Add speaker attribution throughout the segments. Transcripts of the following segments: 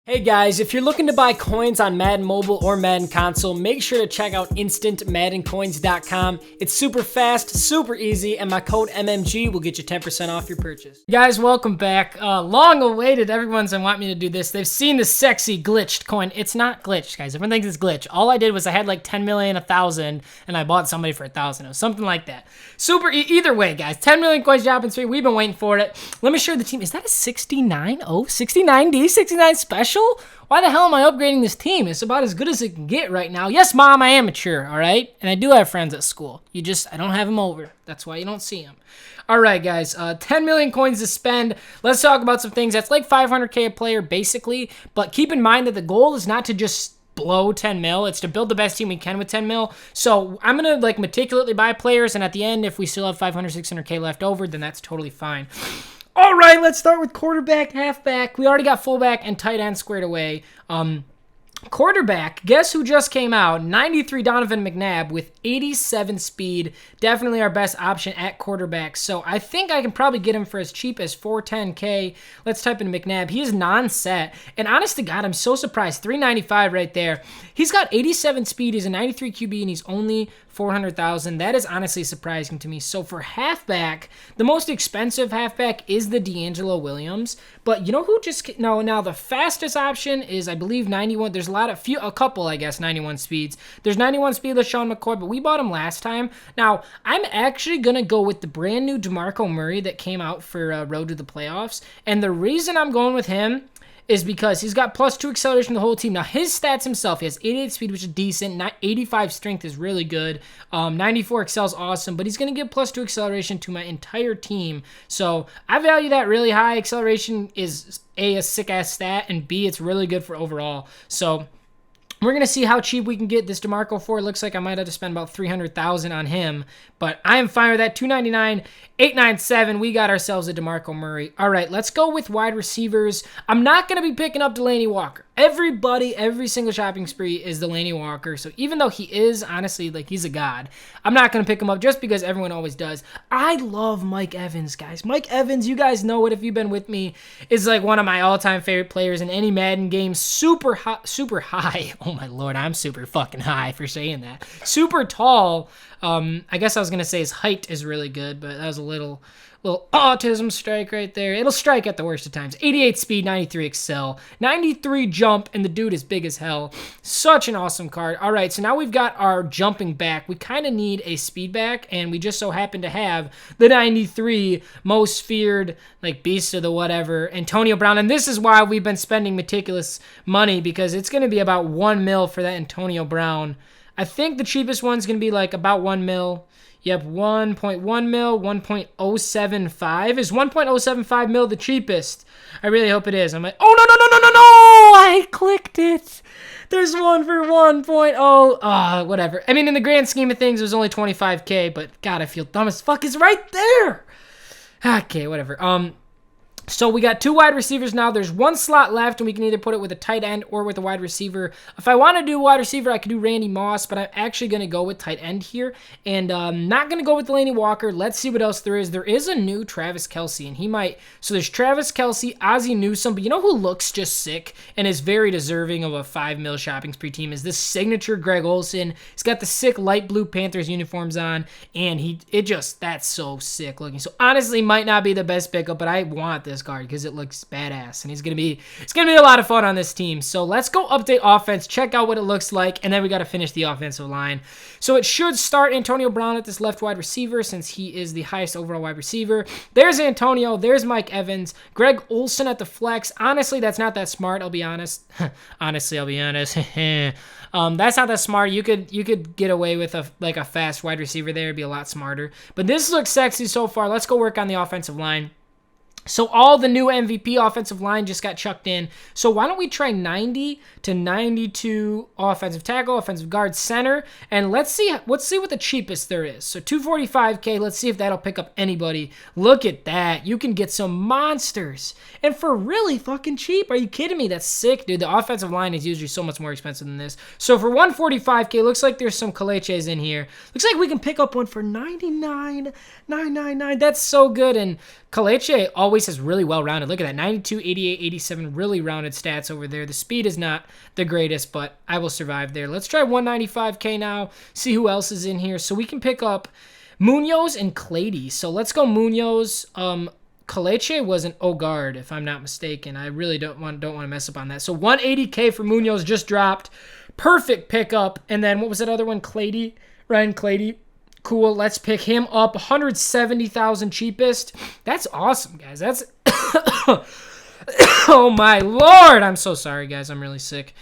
Speaker 1: Hey guys, if you're looking to buy coins on Madden Mobile or Madden Console, make sure to check out instantmaddencoins.com. It's super fast, super easy, and my code MMG will get you 10% off your purchase. Guys, welcome back. Long awaited. Everyone's been wanting me to do this. They've seen the sexy glitched coin. It's not glitched, guys. Everyone thinks it's glitched. All I did was I had like 10 million, 1,000, and I bought somebody for 1,000. It was something like that. Either way, guys. 10 million coins dropping 3. We've been waiting for it. Let me show you the team. Is that a 69? Oh, 69D, 69 special? Why the hell am I upgrading this team? It's about as good as it can get right now. Yes, Mom, I am mature, all right? And I do have friends at school. I don't have them over. That's why you don't see them. All right, guys, 10 million coins to spend. Let's talk about some things. That's like 500K a player, basically. But keep in mind that the goal is not to just blow 10 mil. It's to build the best team we can with 10 mil. So I'm going to like meticulously buy players. And at the end, if we still have 500, 600K left over, then that's totally fine. All right, let's start with quarterback, halfback. We already got fullback and tight end squared away. Quarterback, guess who just came out? 93 Donovan McNabb with 87 speed. Definitely our best option at quarterback. So I think I can probably get him for as cheap as 410K. Let's type in McNabb. He is non-set. And honest to God, I'm so surprised. 395 right there. He's got 87 speed. He's a 93 QB, and he's only 400,000. That is honestly surprising to me. So for halfback, the most expensive halfback is the D'Angelo Williams. But you know who just... No, now the fastest option is, I believe, 91. There's a couple, I guess, 91 speeds. There's 91 speed with Sean McCoy, but we bought him last time. Now, I'm actually going to go with the brand new DeMarco Murray that came out for Road to the Playoffs. And the reason I'm going with him is because he's got +2 acceleration the whole team. Now, his stats himself, he has 88 speed, which is decent. 85 strength is really good. 94 excel is awesome, but he's going to give +2 acceleration to my entire team. So I value that really high. Acceleration is a sick-ass stat, and B, it's really good for overall. So we're going to see how cheap we can get this DeMarco for. It looks like I might have to spend about 300,000 on him, but I am fine with that. 299, 897. We got ourselves a DeMarco Murray. All right, let's go with wide receivers. I'm not going to be picking up Delaney Walker. Every single shopping spree is Delaney Walker. So even though he is, honestly, like he's a god, I'm not going to pick him up just because everyone always does. I love Mike Evans, guys. Mike Evans, you guys know it if you've been with me, is like one of my all-time favorite players in any Madden game. Super high. Oh my Lord, I'm super fucking high for saying that. Super tall. I guess I was going to say his height is really good, but that was a little autism strike right there. It'll strike at the worst of times. 88 speed, 93 excel, 93 jump, and the dude is big as hell. Such an awesome card. All right, so now we've got our jumping back. We kind of need a speed back, and we just so happen to have the 93 most feared, like, beast of the whatever, Antonio Brown. And this is why we've been spending meticulous money, because it's going to be about 1 mil for that Antonio Brown. I think the cheapest one's going to be like about 1 mil. Yep, 1.1 mil, 1.075. Is 1.075 mil the cheapest? I really hope it is. I'm like, oh, no! I clicked it. There's one for 1.0. Whatever. I mean, in the grand scheme of things, it was only 25K, but God, I feel dumb as fuck. It's right there. Okay, whatever. So we got 2 wide receivers now. There's 1 slot left, and we can either put it with a tight end or with a wide receiver. If I want to do wide receiver, I could do Randy Moss, but I'm actually going to go with tight end here. And not going to go with Delaney Walker. Let's see what else there is. There is a new Travis Kelce, and he might... So there's Travis Kelce, Ozzie Newsome, but you know who looks just sick and is very deserving of a 5 mil shopping spree team is this signature Greg Olsen. He's got the sick light blue Panthers uniforms on, and that's so sick looking. So honestly, might not be the best pickup, but I want this card because it looks badass, and it's gonna be a lot of fun on this team. So let's go update offense, check out what it looks like, and then we got to finish the offensive line. So it should start Antonio Brown at this left wide receiver since he is the highest overall wide receiver. There's Antonio, there's Mike Evans, Greg Olsen at the flex. Honestly, that's not that smart, I'll be honest. That's not that smart. You could get away with a fast wide receiver there. It'd be a lot smarter. But this looks sexy so far. Let's go work on the offensive line. So all the new MVP offensive line just got chucked in. So why don't we try 90 to 92 offensive tackle, offensive guard, center, and let's see what the cheapest there is. So 245K, let's see if that'll pick up anybody. Look at that. You can get some monsters. And for really fucking cheap. Are you kidding me? That's sick, dude. The offensive line is usually so much more expensive than this. So for 145K, looks like there's some Kaleches in here. Looks like we can pick up one for 99,999. That's so good. And Kaleche always always has really well-rounded. Look at that, 92, 88, 87, really rounded stats over there. The speed is not the greatest, but I will survive there. Let's try 195K now, see who else is in here. So we can pick up Munoz and Clady. So let's go Munoz. Kaleche was an Ogard, if I'm not mistaken. I really don't want to mess up on that. So 180K for Munoz just dropped. Perfect pickup. And then what was that other one? Clady, Ryan Clady. Cool. Let's pick him up. 170,000 cheapest. That's awesome, guys. That's oh my lord. I'm so sorry, guys. I'm really sick.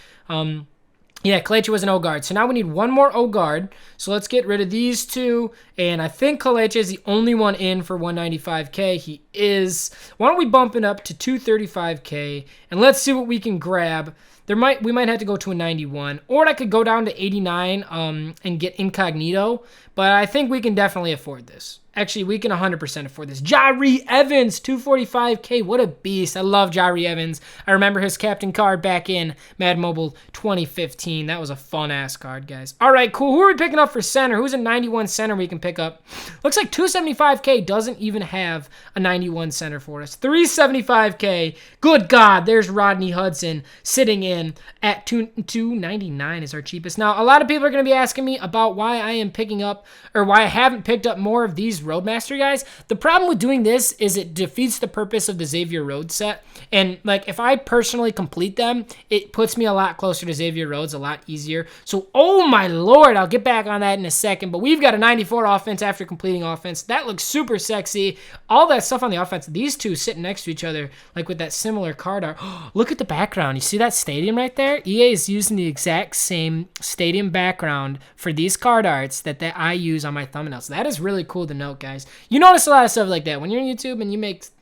Speaker 1: Yeah, Kalechi was an O-guard. So now we need one more O-guard. So let's get rid of these two. And I think Kalechi is the only one in for 195K. He is. Why don't we bump it up to 235K? And let's see what we can grab. We might have to go to a 91. Or I could go down to 89 and get Incognito. But I think we can definitely afford this. Actually, we can 100% afford this. Jari Evans, 245K. What a beast. I love Jari Evans. I remember his captain card back in Madden Mobile 2015. That was a fun-ass card, guys. All right, cool. Who are we picking up for center? Who's a 91 center we can pick up? Looks like 275K doesn't even have a 91 center for us. 375K. Good God. There's Rodney Hudson sitting in at 299 is our cheapest. Now, a lot of people are going to be asking me about why I am picking up or why I haven't picked up more of these Roadmaster guys. The problem with doing this is it defeats the purpose of the Xavier Rhodes set. And like if I personally complete them, it puts me a lot closer to Xavier Rhodes, a lot easier. So, oh my lord, I'll get back on that in a second. But we've got a 94 offense after completing offense. That looks super sexy. All that stuff on the offense. These two sitting next to each other, like with that similar card art. Look at the background. You see that stadium right there? EA is using the exact same stadium background for these card arts that I use on my thumbnails. So that is really cool to note, guys. You notice a lot of stuff like that when you're on YouTube and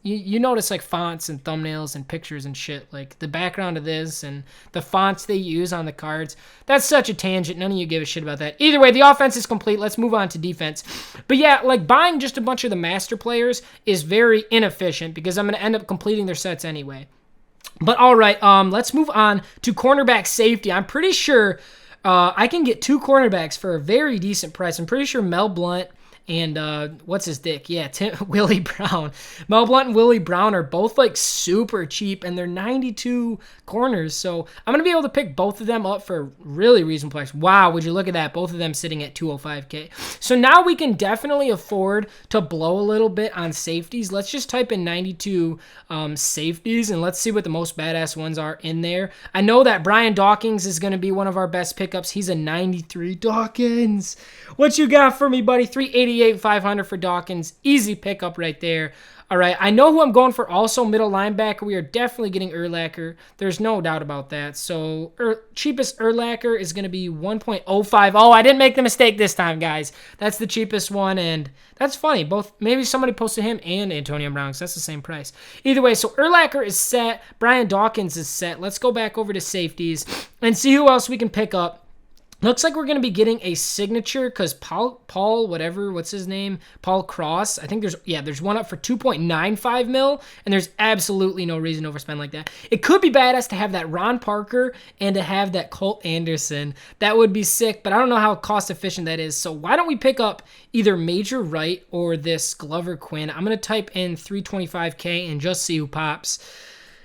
Speaker 1: you notice like fonts and thumbnails and pictures and shit, like the background of this and the fonts they use on the cards. That's such a tangent. None of you give a shit about that. Either way, the offense is complete. Let's move on to defense. But yeah, like buying just a bunch of the master players is very inefficient because I'm going to end up completing their sets anyway. But all right, let's move on to cornerback safety. I'm pretty sure I can get two cornerbacks for a very decent price. I'm pretty sure Mel Blount and what's his dick? Yeah, Willie Brown. Mel Blount and Willie Brown are both like super cheap, and they're 92 corners. So I'm gonna be able to pick both of them up for a really reasonable price. Wow, would you look at that? Both of them sitting at 205K. So now we can definitely afford to blow a little bit on safeties. Let's just type in 92 safeties, and let's see what the most badass ones are in there. I know that Brian Dawkins is gonna be one of our best pickups. He's a 93. Dawkins, what you got for me, buddy? 388. 500 for Dawkins. Easy pickup right there. All right, I know who I'm going for also, middle linebacker. We are definitely getting Urlacher. There's no doubt about that. So cheapest Urlacher is going to be 1.05. Oh, I didn't make the mistake this time, guys. That's the cheapest one, and that's funny. Both, maybe somebody posted him and Antonio Brown, because that's the same price. Either way, so Urlacher is set. Brian Dawkins is set. Let's go back over to safeties and see who else we can pick up. Looks like we're going to be getting a signature because Paul, whatever, what's his name? Paul Cross. I think there's one up for 2.95 mil, and there's absolutely no reason to overspend like that. It could be badass to have that Ron Parker and to have that Colt Anderson. That would be sick, but I don't know how cost efficient that is. So why don't we pick up either Major Wright or this Glover Quinn? I'm going to type in 325K and just see who pops.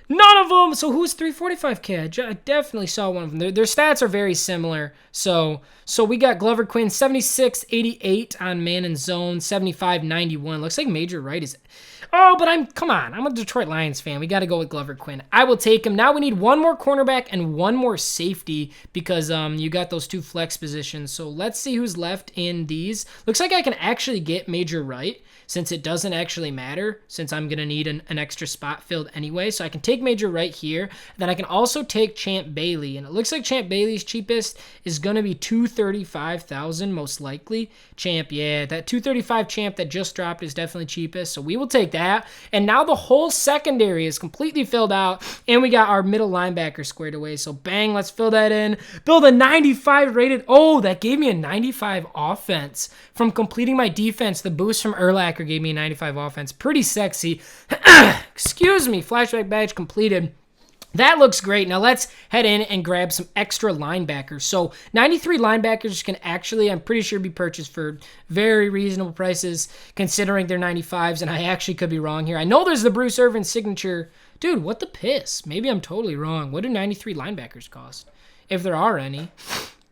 Speaker 1: None of them. So who's 345K? I definitely saw one of them. Their stats are very similar. So we got Glover Quinn, 76-88 on man and zone, 75-91. Looks like Major Wright is... Oh, but come on. I'm a Detroit Lions fan. We got to go with Glover Quinn. I will take him. Now we need one more cornerback and one more safety because you got those two flex positions. So let's see who's left in these. Looks like I can actually get Major Wright since it doesn't actually matter, since I'm going to need an extra spot filled anyway. So I can take Major Wright here. Then I can also take Champ Bailey. And it looks like Champ Bailey's cheapest is going to be $235,000 most likely. Champ, yeah, that 235 Champ that just dropped is definitely cheapest. So we will take that. And now the whole secondary is completely filled out. And we got our middle linebacker squared away. So bang, let's fill that in. Build a 95 rated. Oh, that gave me a 95 offense from completing my defense. The boost from Urlacher gave me a 95 offense. Pretty sexy. Excuse me. Flashback badge completed. That looks great. Now let's head in and grab some extra linebackers. So 93 linebackers can actually, I'm pretty sure, be purchased for very reasonable prices considering they're 95s, and I actually could be wrong here. I know there's the Bruce Irvin signature. Dude, what the piss? Maybe I'm totally wrong. What do 93 linebackers cost? If there are any.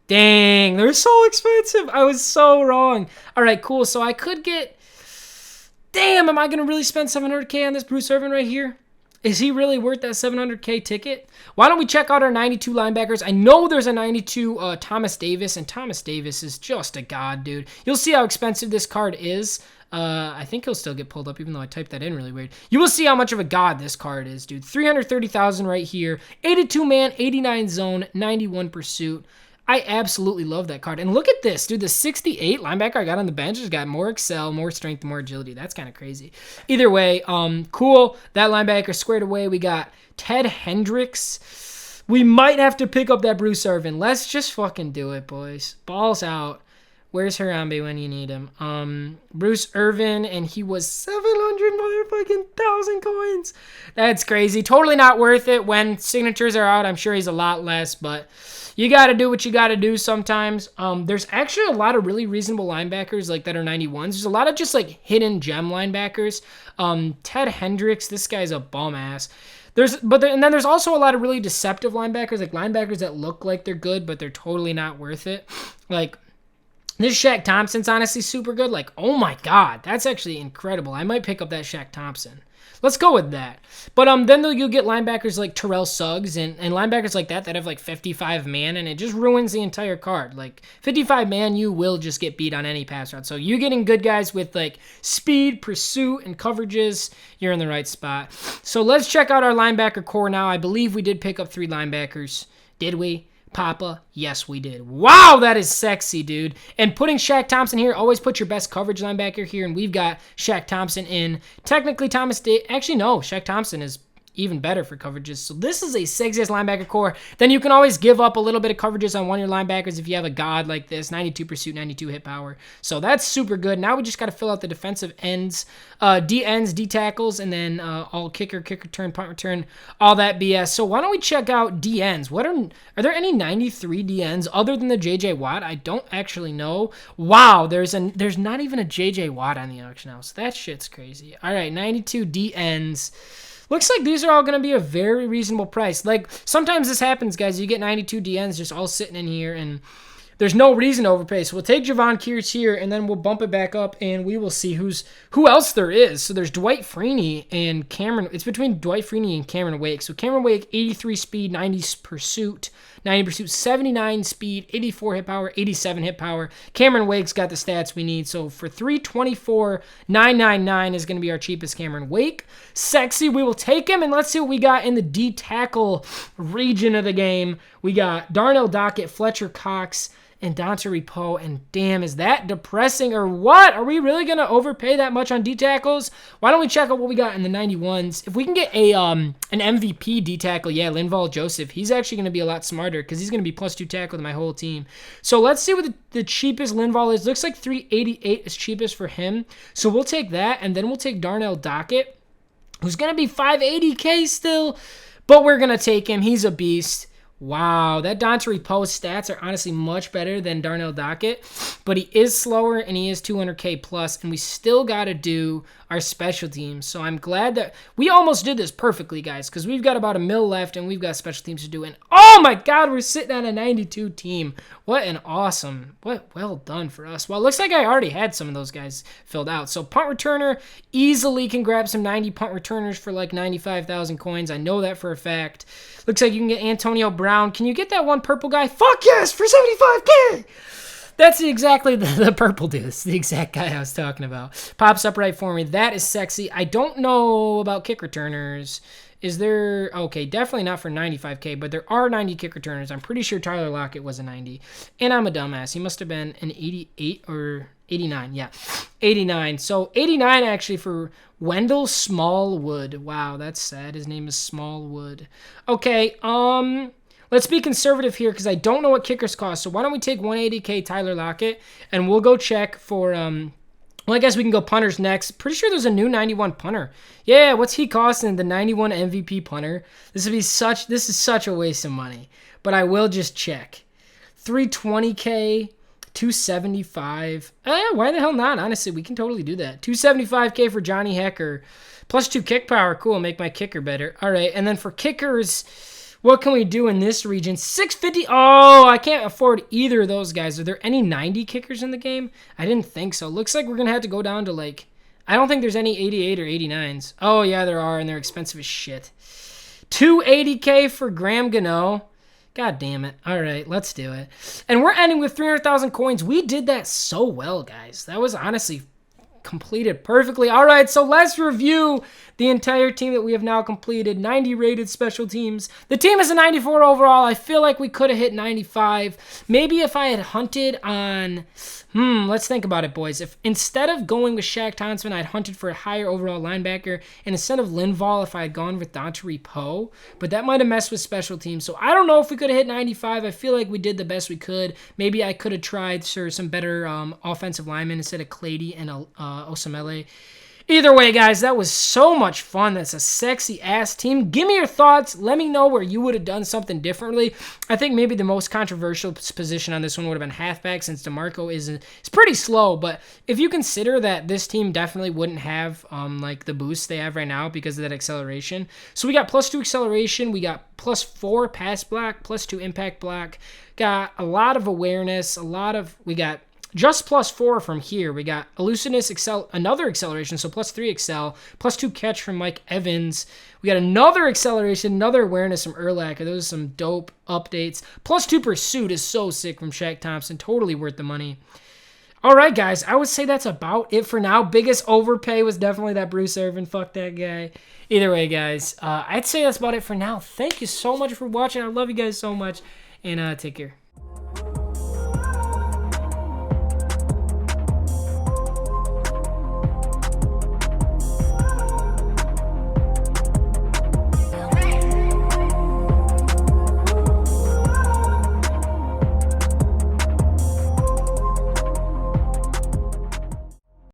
Speaker 1: Dang, they're so expensive. I was so wrong. All right, cool. So I could get... Damn, am I going to really spend $700K on this Bruce Irvin right here? Is he really worth that $700K ticket? Why don't we check out our 92 linebackers? I know there's a 92 Thomas Davis, and Thomas Davis is just a god, dude. You'll see how expensive this card is. I think he'll still get pulled up, even though I typed that in really weird. You will see how much of a god this card is, dude. 330,000 right here. 82 man, 89 zone, 91 pursuit. I absolutely love that card. And look at this, dude. The 68 linebacker I got on the bench has got more excel, more strength, more agility. That's kind of crazy. Either way, cool. That linebacker squared away. We got Ted Hendricks. We might have to pick up that Bruce Irvin. Let's just fucking do it, boys. Balls out. Where's Harambe when you need him? Bruce Irvin, and he was 700 motherfucking thousand coins. That's crazy. Totally not worth it. When signatures are out, I'm sure he's a lot less, but you got to do what you got to do sometimes. There's actually a lot of really reasonable linebackers like that are 91s. There's a lot of just like hidden gem linebackers. Ted Hendricks, this guy's a bum ass. And then there's also a lot of really deceptive linebackers, like linebackers that look like they're good, but they're totally not worth it. Like, this Shaq Thompson's honestly super good. Like, oh my God, that's actually incredible. I might pick up that Shaq Thompson. Let's go with that. But then you'll get linebackers like Terrell Suggs and linebackers like that have like 55 man, and it just ruins the entire card. Like 55 man, you will just get beat on any pass route. So you getting good guys with like speed, pursuit, and coverages, you're in the right spot. So let's check out our linebacker core now. I believe we did pick up 3 linebackers. Did we? Papa, yes, we did. Wow, that is sexy, dude. And putting Shaq Thompson here, always put your best coverage linebacker here, and we've got Shaq Thompson in. Technically, actually, no, Shaq Thompson is even better for coverages. So this is a sexiest linebacker core. Then you can always give up a little bit of coverages on one of your linebackers if you have a god like this. 92 pursuit, 92 hit power. So that's super good. Now we just got to fill out the defensive ends, D ends, D tackles, and then all kicker return, punt return, all that BS. So why don't we check out D ends? Are there any 93 D ends other than the JJ Watt? I don't actually know. Wow, there's not even a JJ Watt on the auction house. That shit's crazy. All right, 92 D ends. Looks like these are all going to be a very reasonable price. Like, sometimes this happens, guys. You get 92 DNs just all sitting in here, and there's no reason to overpay. So we'll take Javon Kears here, and then we'll bump it back up, and we will see who else there is. So there's Dwight Freeney and Cameron. It's between Dwight Freeney and Cameron Wake. So Cameron Wake, 83 speed, 90 pursuit, 79 speed, 84 hit power, 87 hit power. Cameron Wake's got the stats we need. So for $324,999 is going to be our cheapest Cameron Wake. Sexy, we will take him, and let's see what we got in the D tackle region of the game. We got Darnell Dockett, Fletcher Cox, and Dante Repo, and damn, is that depressing or what? Are we really going to overpay that much on D tackles? Why don't we check out what we got in the 91s? If we can get an MVP D tackle, yeah, Linval Joseph, he's actually going to be a lot smarter because he's going to be +2 tackle to my whole team. So let's see what the cheapest Linval is. Looks like 388 is cheapest for him. So we'll take that, and then we'll take Darnell Dockett, who's going to be 580K still, but we're going to take him. He's a beast. Wow, that Dante Repo stats are honestly much better than Darnell Dockett, but he is slower and he is 200K plus, and we still got to do our special teams. So I'm glad that we almost did this perfectly, guys, because we've got about $1 million left and we've got special teams to do. And oh my God, we're sitting on a 92 team. What well done for us. Well, it looks like I already had some of those guys filled out. So punt returner, easily can grab some 90 punt returners for like 95,000 coins. I know that for a fact. Looks like you can get Antonio Brown. Can you get that one purple guy? Fuck yes, for 75K. That's exactly the purple dude. It's the exact guy I was talking about. Pops up right for me. That is sexy. I don't know about kick returners. Is there... Okay, definitely not for 95K, but there are 90 kick returners. I'm pretty sure Tyler Lockett was a 90. And I'm a dumbass. He must have been an 88 or 89. Yeah, 89. So 89 actually for Wendell Smallwood. Wow, that's sad. His name is Smallwood. Okay, let's be conservative here because I don't know what kickers cost. So why don't we take 180K Tyler Lockett, and we'll go check for Well, I guess we can go punters next. Pretty sure there's a new 91 punter. Yeah, what's he costing? The 91 MVP punter. This is such a waste of money. But I will just check. 320K, 275. Why the hell not? Honestly, we can totally do that. 275K for Johnny Hecker. Plus 2 kick power. Cool, make my kicker better. All right, and then for kickers, what can we do in this region? 650. Oh, I can't afford either of those guys. Are there any 90 kickers in the game? I didn't think so. Looks like we're going to have to go down to like, I don't think there's any 88 or 89s. Oh, yeah, there are, and they're expensive as shit. 280K for Graham Gano. God damn it. All right, let's do it. And we're ending with 300,000 coins. We did that so well, guys. That was honestly completed perfectly. All right, so let's review the entire team that we have now completed. 90 rated special teams. The team is a 94 overall. I feel like we could have hit 95. Maybe if I had hunted on... let's think about it, boys. If instead of going with Shaq Thompson, I'd hunted for a higher overall linebacker, and instead of Linval, if I had gone with Dontarie Poe, but that might have messed with special teams. So I don't know if we could have hit 95. I feel like we did the best we could. Maybe I could have tried for some better offensive linemen instead of Clady and Osamele. Either way, guys, that was so much fun. That's a sexy-ass team. Give me your thoughts. Let me know where you would have done something differently. I think maybe the most controversial position on this one would have been halfback, since DeMarco is pretty slow. But if you consider that this team definitely wouldn't have like the boost they have right now because of that acceleration. So we got +2 acceleration. We got +4 pass block, +2 impact block. Got a lot of awareness. We got just +4 from here. We got elusiveness, another acceleration, so +3 excel, +2 catch from Mike Evans. We got another acceleration, another awareness from Urlacher. Those are some dope updates. +2 pursuit is so sick from Shaq Thompson. Totally worth the money. All right, guys, I would say that's about it for now. Biggest overpay was definitely that Bruce Irvin. Fuck that guy. Either way, guys, I'd say that's about it for now. Thank you so much for watching. I love you guys so much, and take care.